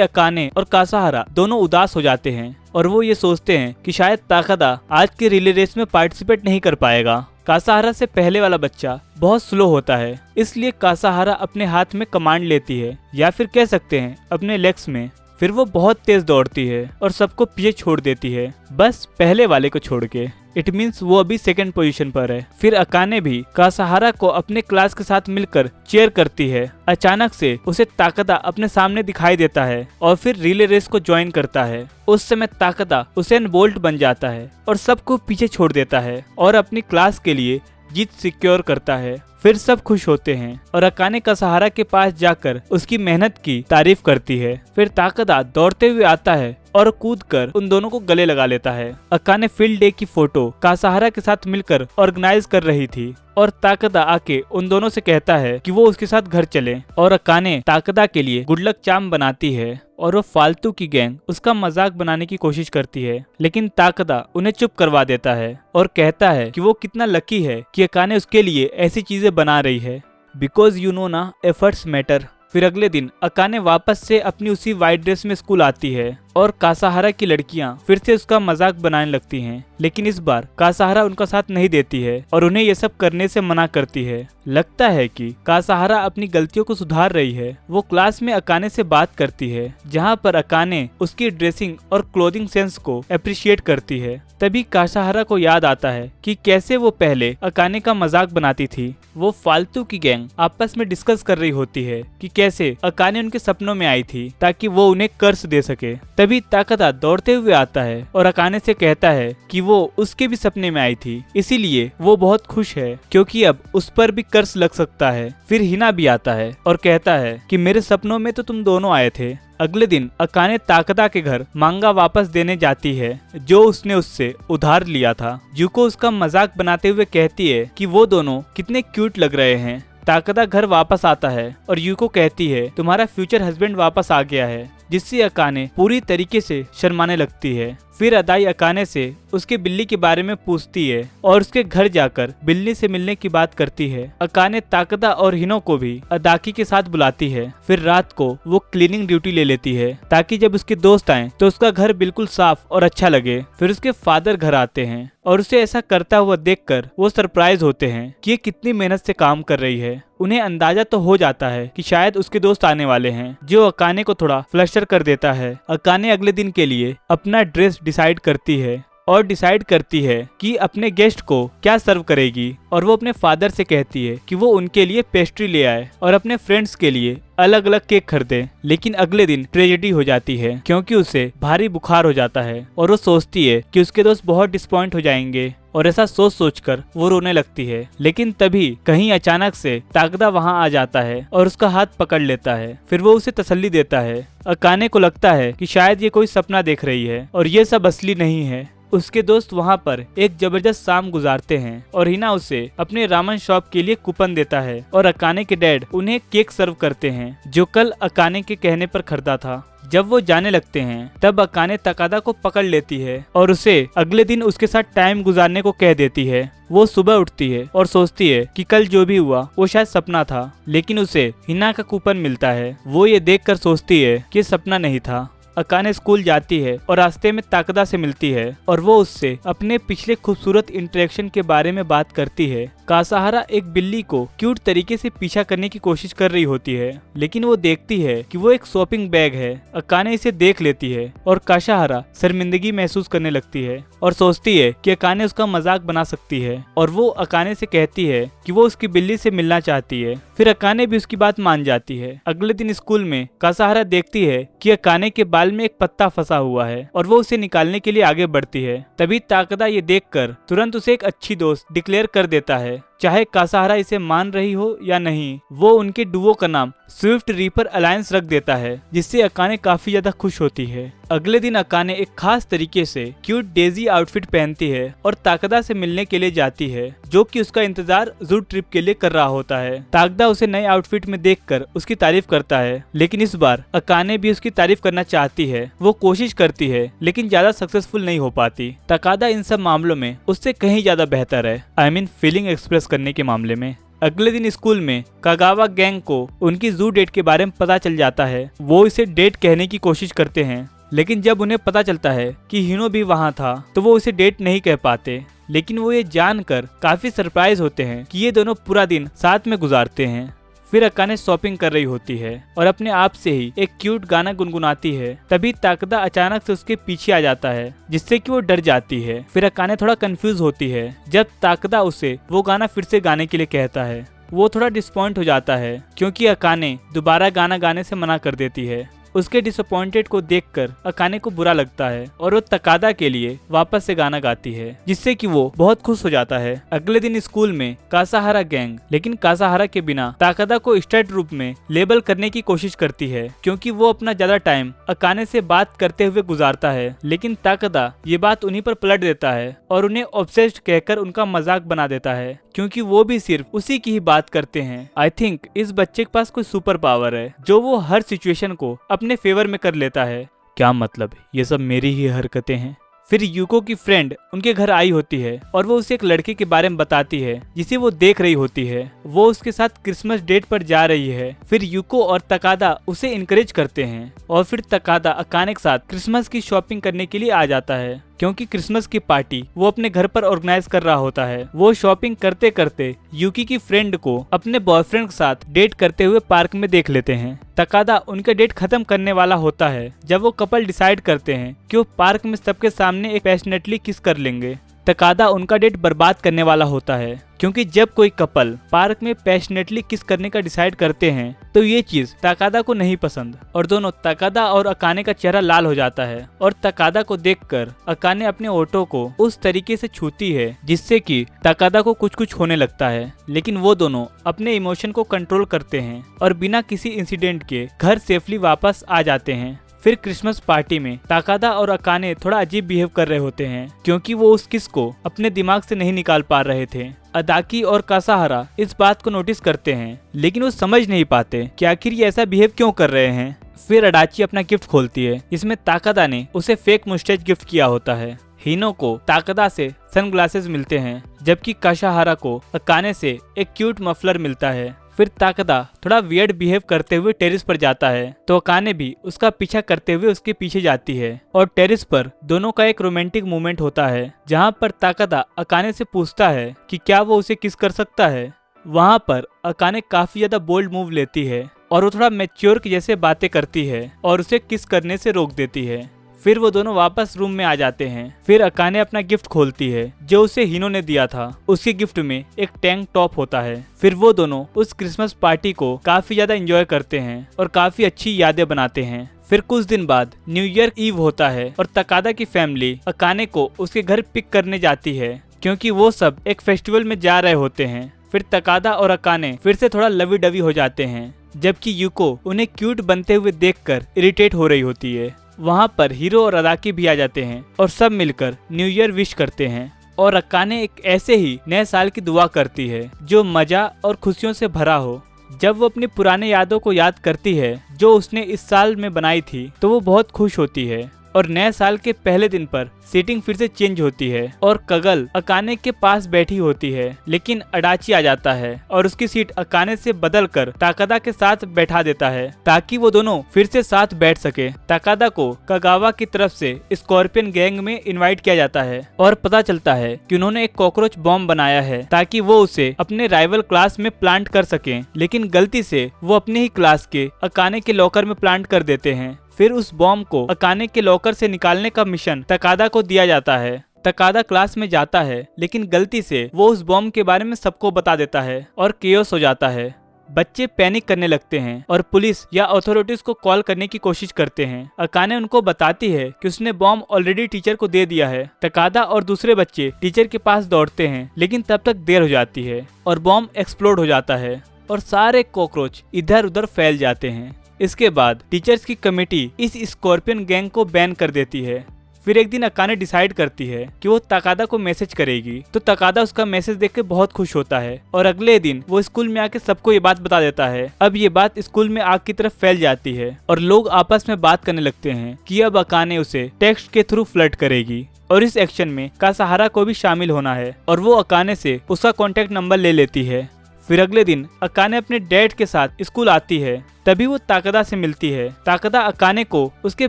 अकाने और कासाहारा दोनों उदास हो जाते हैं और वो ये सोचते हैं कि शायद ताकदा आज के रिले रेस में पार्टिसिपेट नहीं कर पाएगा। कासाहारा से पहले वाला बच्चा बहुत स्लो होता है इसलिए कासाहारा अपने हाथ में कमांड लेती है या फिर कह सकते हैं अपने लेग्स में। फिर वो बहुत तेज दौड़ती है और सबको पीछे छोड़ देती है बस पहले वाले को छोड़ के। इट मीन्स वो अभी सेकंड पोजीशन पर है। फिर अकाने भी कासाहारा को अपने क्लास के साथ मिलकर चेयर करती है। अचानक से उसे ताकदा अपने सामने दिखाई देता है और फिर रिले रेस को ज्वाइन करता है। उस समय ताकदा उसेन बोल्ट बन जाता है और सबको पीछे छोड़ देता है और अपनी क्लास के लिए जीत सिक्योर करता है। फिर सब खुश होते हैं और अकाने कासाहारा के पास जाकर उसकी मेहनत की तारीफ करती है। फिर ताकदा दौड़ते हुए आता है और कूदकर उन दोनों को गले लगा लेता है। अकाने फील्ड डे की फोटो कासाहारा के साथ मिलकर ऑर्गेनाइज कर रही थी और ताकदा आके उन दोनों से कहता है कि वो उसके साथ घर चले और अकाने ताकदा के लिए गुड लक चार्म बनाती है और वो फालतू की गैंग उसका मजाक बनाने की कोशिश करती है लेकिन ताकदा उन्हें चुप करवा देता है और कहता है कि वो कितना लकी है कि अकाने उसके लिए ऐसी चीजें बना रही है बिकॉज यू नो ना एफर्ट्स मैटर। फिर अगले दिन अकाने वापस से अपनी उसी वाइट ड्रेस में स्कूल आती है और कासाहारा की लड़कियां फिर से उसका मजाक बनाने लगती हैं लेकिन इस बार कासाहारा उनका साथ नहीं देती है और उन्हें ये सब करने से मना करती है। लगता है कि कासाहारा अपनी गलतियों को सुधार रही है। वो क्लास में अकाने से बात करती है जहाँ पर अकाने उसकी ड्रेसिंग और क्लोथिंग सेंस को अप्रिशिएट करती है। तभी कासाहारा को याद आता है कि कैसे वो पहले अकाने का मजाक बनाती थी। वो फालतू की गैंग आपस में डिस्कस कर रही होती है कि कैसे अकाने उनके सपनों में आई थी ताकि वो उन्हें कर्ज दे सके। तभी ताकदा दौड़ते हुए आता है और अकाने से कहता है कि वो उसके भी सपने में आई थी इसीलिए वो बहुत खुश है क्योंकि अब उस पर भी कर्ज लग सकता है। फिर हिना भी आता है और कहता है कि मेरे सपनों में तो तुम दोनों आए थे। अगले दिन अकाने ताकदा के घर मांगा वापस देने जाती है जो उसने उससे उधार लिया था। यूको उसका मजाक बनाते हुए कहती है कि वो दोनों कितने क्यूट लग रहे हैं। ताकदा घर वापस आता है और यूको कहती है तुम्हारा फ्यूचर हस्बैंड वापस आ गया है। जिससे अकाने पूरी तरीके से शर्माने लगती है। फिर अदाई अकाने से उसके बिल्ली के बारे में पूछती है और उसके घर जाकर बिल्ली से मिलने की बात करती है। अकाने ताकदा और हिनो को भी अदाकी के साथ बुलाती है। फिर रात को वो क्लीनिंग ड्यूटी ले लेती है ताकि जब उसके दोस्त आए तो उसका घर बिल्कुल साफ और अच्छा लगे। फिर उसके फादर घर आते हैं और उसे ऐसा करता हुआ देखकर वो सरप्राइज होते हैं कि ये कितनी मेहनत से काम कर रही है। उन्हें अंदाजा तो हो जाता है कि शायद उसके दोस्त आने वाले हैं, जो अकाने को थोड़ा फ्लस्टर कर देता है। अकाने अगले दिन के लिए अपना ड्रेस डिसाइड करती है और डिसाइड करती है कि अपने गेस्ट को क्या सर्व करेगी, और वो अपने फादर से कहती है कि वो उनके लिए पेस्ट्री ले आए और अपने फ्रेंड्स के लिए अलग अलग केक खरीदे। लेकिन अगले दिन ट्रेजेडी हो जाती है क्योंकि उसे भारी बुखार हो जाता है और वो सोचती है कि उसके दोस्त बहुत डिसपॉइंट हो जाएंगे, और ऐसा सोच सोचकर वो रोने लगती है। लेकिन तभी कहीं अचानक से ताकदा वहां आ जाता है और उसका हाथ पकड़ लेता है। फिर वो उसे तसल्ली देता है। अकाने को लगता है कि शायद ये कोई सपना देख रही है और ये सब असली नहीं है। उसके दोस्त वहां पर एक जबरदस्त शाम गुजारते हैं और हिना उसे अपने रामन शॉप के लिए कूपन देता है और अकाने के डैड उन्हें केक सर्व करते हैं जो कल अकाने के कहने पर खरीदा था। जब वो जाने लगते हैं तब अकाने तकादा को पकड़ लेती है और उसे अगले दिन उसके साथ टाइम गुजारने को कह देती है। वो सुबह उठती है और सोचती है कि कल जो भी हुआ वो शायद सपना था, लेकिन उसे हिना का कूपन मिलता है। वो ये देखकर सोचती है कि सपना नहीं था। अकाने स्कूल जाती है और रास्ते में ताकदा से मिलती है और वो उससे अपने पिछले खूबसूरत इंटरेक्शन के बारे में बात करती है। कासाहारा एक बिल्ली को क्यूट तरीके से पीछा करने की कोशिश कर रही होती है, लेकिन वो देखती है कि वो एक शॉपिंग बैग है। अकाने इसे देख लेती है और कासाहारा शर्मिंदगी महसूस करने लगती है और सोचती है कि अकाने उसका मजाक बना सकती है, और वो अकाने से कहती है कि वो उसकी बिल्ली से मिलना चाहती है। फिर अकाने भी उसकी बात मान जाती है। अगले दिन स्कूल में कासाहारा देखती है कि अकाने के बाल में एक पत्ता फंसा हुआ है और वो उसे निकालने के लिए आगे बढ़ती है। तभी ताकदा ये देखकर तुरंत उसे एक अच्छी दोस्त डिक्लेयर कर देता है। चाहे कासाहारा इसे मान रही हो या नहीं, वो उनके डुओ का नाम स्विफ्ट रीपर अलायंस रख देता है, जिससे अकाने काफी ज्यादा खुश होती है। अगले दिन अकाने एक खास तरीके से क्यूट डेजी आउटफिट पहनती है और ताकदा से मिलने के लिए जाती है, जो कि उसका इंतजार जू ट्रिप के लिए कर रहा होता है। ताकदा उसे नए आउटफिट में देखकर उसकी तारीफ करता है, लेकिन इस बार अकाने भी उसकी तारीफ करना चाहती है। वो कोशिश करती है लेकिन ज्यादा सक्सेसफुल नहीं हो पाती। ताकदा इन सब मामलों में उससे कहीं ज्यादा बेहतर है, आई मीन फीलिंग एक्सप्रेस करने के मामले में। अगले दिन स्कूल में कागावा गैंग को उनकी जू डेट के बारे में पता चल जाता है। वो इसे डेट कहने की कोशिश करते हैं, लेकिन जब उन्हें पता चलता है कि हिनो भी वहां था तो वो उसे डेट नहीं कह पाते। लेकिन वो ये जानकर काफी सरप्राइज होते हैं कि ये दोनों पूरा दिन साथ में गुजारते हैं। फिर अकाने शॉपिंग कर रही होती है और अपने आप से ही एक क्यूट गाना गुनगुनाती है। तभी ताकदा अचानक से उसके पीछे आ जाता है, जिससे कि वो डर जाती है। फिर अकाने थोड़ा कंफ्यूज होती है जब ताकदा उसे वो गाना फिर से गाने के लिए कहता है। वो थोड़ा डिसपॉइंट हो जाता है क्योंकि अकाने दोबारा गाना गाने से मना कर देती है। उसके डिसअपॉइंटेड को देखकर अकाने को बुरा लगता है और वो तकादा के लिए वापस से गाना गाती है, जिससे कि वो बहुत खुश हो जाता है। अगले दिन स्कूल में कासाहारा गैंग लेकिन कासाहारा के बिना ताकदा को स्टड रूप में लेबल करने की कोशिश करती है, क्योंकि वो अपना ज्यादा टाइम अकाने से बात करते हुए गुजारता है। लेकिन ताकदा ये बात उन्हीं पर पलट देता है और उन्हें ऑब्सेस्ड कहकर उनका मजाक बना देता है, क्योंकि वो भी सिर्फ उसी की ही बात करते हैं। आई थिंक इस बच्चे के पास कोई सुपर पावर है जो वो हर सिचुएशन को अपने फेवर में कर लेता है। क्या मतलब, ये सब मेरी ही हरकतें हैं। फिर यूको की फ्रेंड उनके घर आई होती है और वो उसे एक लड़के के बारे में बताती है जिसे वो देख रही होती है। वो उसके साथ क्रिसमस डेट पर जा रही है। फिर यूको और तकादा उसे इनकरेज करते हैं और फिर तकादा अकाने के साथ क्रिसमस की शॉपिंग करने के लिए आ जाता है, क्योंकि क्रिसमस की पार्टी वो अपने घर पर ऑर्गेनाइज कर रहा होता है। वो शॉपिंग करते करते यूकी की फ्रेंड को अपने बॉयफ्रेंड के साथ डेट करते हुए पार्क में देख लेते हैं। तकादा उनका डेट खत्म करने वाला होता है जब वो कपल डिसाइड करते हैं कि वो पार्क में सबके सामने एक पैशनेटली किस कर लेंगे। तकादा उनका डेट बर्बाद करने वाला होता है, क्योंकि जब कोई कपल पार्क में पैशनेटली किस करने का डिसाइड करते हैं तो ये चीज तकादा को नहीं पसंद और दोनों तकादा और अकाने का चेहरा लाल हो जाता है। और तकादा को देखकर अकाने अपने ऑटो को उस तरीके से छूती है जिससे कि तकादा को कुछ कुछ होने लगता है, लेकिन वो दोनों अपने इमोशन को कंट्रोल करते हैं और बिना किसी इंसिडेंट के घर सेफली वापस आ जाते हैं। फिर क्रिसमस पार्टी में ताकादा और अकाने थोड़ा अजीब बिहेव कर रहे होते हैं, क्योंकि वो उस किस को अपने दिमाग से नहीं निकाल पा रहे थे। अदाकी और कासाहारा इस बात को नोटिस करते हैं, लेकिन वो समझ नहीं पाते कि आखिर ये ऐसा बिहेव क्यों कर रहे हैं। फिर अडाची अपना गिफ्ट खोलती है जिसमें ताकादा ने उसे फेक मुस्टैच गिफ्ट किया होता है। हिनो को ताकादा से सनग्लासेस मिलते हैं जबकि काशाहारा को अकाने से एक क्यूट मफलर मिलता है। फिर ताकादा थोड़ा वियर्ड बिहेव करते हुए टेरिस पर जाता है तो अकाने भी उसका पीछा करते हुए उसके पीछे जाती है और टेरिस पर दोनों का एक रोमांटिक मोमेंट होता है जहां पर ताकादा अकाने से पूछता है कि क्या वो उसे किस कर सकता है। वहां पर अकाने काफी ज्यादा बोल्ड मूव लेती है और वो थोड़ा मैच्योर की जैसे बातें करती है और उसे किस करने से रोक देती है। फिर वो दोनों वापस रूम में आ जाते हैं। फिर अकाने अपना गिफ्ट खोलती है जो उसे हिनो ने दिया था। उसके गिफ्ट में एक टैंक टॉप होता है। फिर वो दोनों उस क्रिसमस पार्टी को काफी ज्यादा एंजॉय करते हैं और काफी अच्छी यादें बनाते हैं। फिर कुछ दिन बाद न्यू ईयर ईव होता है और ताकादा की फैमिली अकाने को उसके घर पिक करने जाती है क्योंकि वो सब एक फेस्टिवल में जा रहे होते हैं। फिर ताकादा और अकाने फिर से थोड़ा लवी डवी हो जाते हैं जबकि यूको उन्हें क्यूट बनते हुए देखकर इरिटेट हो रही होती है। वहाँ पर हीरो और अदाकी भी आ जाते हैं और सब मिलकर न्यू ईयर विश करते हैं और अकाने एक ऐसे ही नए साल की दुआ करती है जो मजा और खुशियों से भरा हो। जब वो अपनी पुराने यादों को याद करती है जो उसने इस साल में बनाई थी तो वो बहुत खुश होती है और नए साल के पहले दिन पर सीटिंग फिर से चेंज होती है और कगल अकाने के पास बैठी होती है लेकिन अडाची आ जाता है और उसकी सीट अकाने से बदलकर ताकादा के साथ बैठा देता है ताकि वो दोनों फिर से साथ बैठ सके। ताकादा को कगावा की तरफ से स्कॉर्पियन गैंग में इनवाइट किया जाता है और पता चलता है कि उन्होंने एक कॉकरोच बॉम्ब बनाया है ताकि वो उसे अपने राइवल क्लास में प्लांट कर सके, लेकिन गलती से वो अपने ही क्लास के अकाने के लॉकर में प्लांट कर देते हैं। फिर उस बॉम्ब को अकाने के लॉकर से निकालने का मिशन ताकादा को दिया जाता है। ताकादा क्लास में जाता है लेकिन गलती से वो उस बॉम्ब के बारे में सबको बता देता है और केओस हो जाता है। बच्चे पैनिक करने लगते हैं और पुलिस या अथॉरिटीज को कॉल करने की कोशिश करते हैं। अकाने उनको बताती है कि उसने बॉम्ब ऑलरेडी टीचर को दे दिया है। ताकादा और दूसरे बच्चे टीचर के पास दौड़ते हैं लेकिन तब तक देर हो जाती है और बॉम्ब एक्सप्लोड हो जाता है और सारे कॉकरोच इधर उधर फैल जाते हैं। इसके बाद टीचर्स की कमेटी इस स्कॉर्पियन गैंग को बैन कर देती है। फिर एक दिन अकाने डिसाइड करती है कि वो ताकादा को मैसेज करेगी तो ताकादा उसका मैसेज देख के बहुत खुश होता है और अगले दिन वो स्कूल में आके सबको ये बात बता देता है। अब ये बात स्कूल में आग की तरफ फैल जाती है और लोग आपस में बात करने लगते हैं कि अब अकाने उसे टेक्स्ट के थ्रू फ्लर्ट करेगी और इस एक्शन में कासाहारा को भी शामिल होना है और वो अकाने से उसका कॉन्टेक्ट नंबर ले लेती है। फिर अगले दिन अकाने अपने डैड के साथ स्कूल आती है, तभी वो ताकादा से मिलती है। ताकादा अकाने को उसके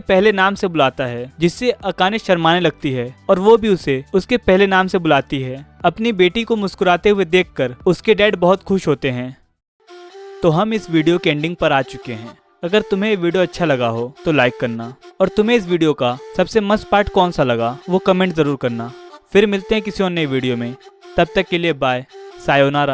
पहले नाम से बुलाता है जिससे अकाने शर्माने लगती है और वो भी उसे उसके पहले नाम से बुलाती है। अपनी बेटी को मुस्कुराते हुए देखकर उसके डैड बहुत खुश होते हैं। तो हम इस वीडियो के एंडिंग पर आ चुके हैं। अगर तुम्हें ये वीडियो अच्छा लगा हो तो लाइक करना और तुम्हें इस वीडियो का सबसे मस्त पार्ट कौन सा लगा वो कमेंट जरूर करना। फिर मिलते हैं किसी और नई वीडियो में, तब तक के लिए बाय, सायोनारा।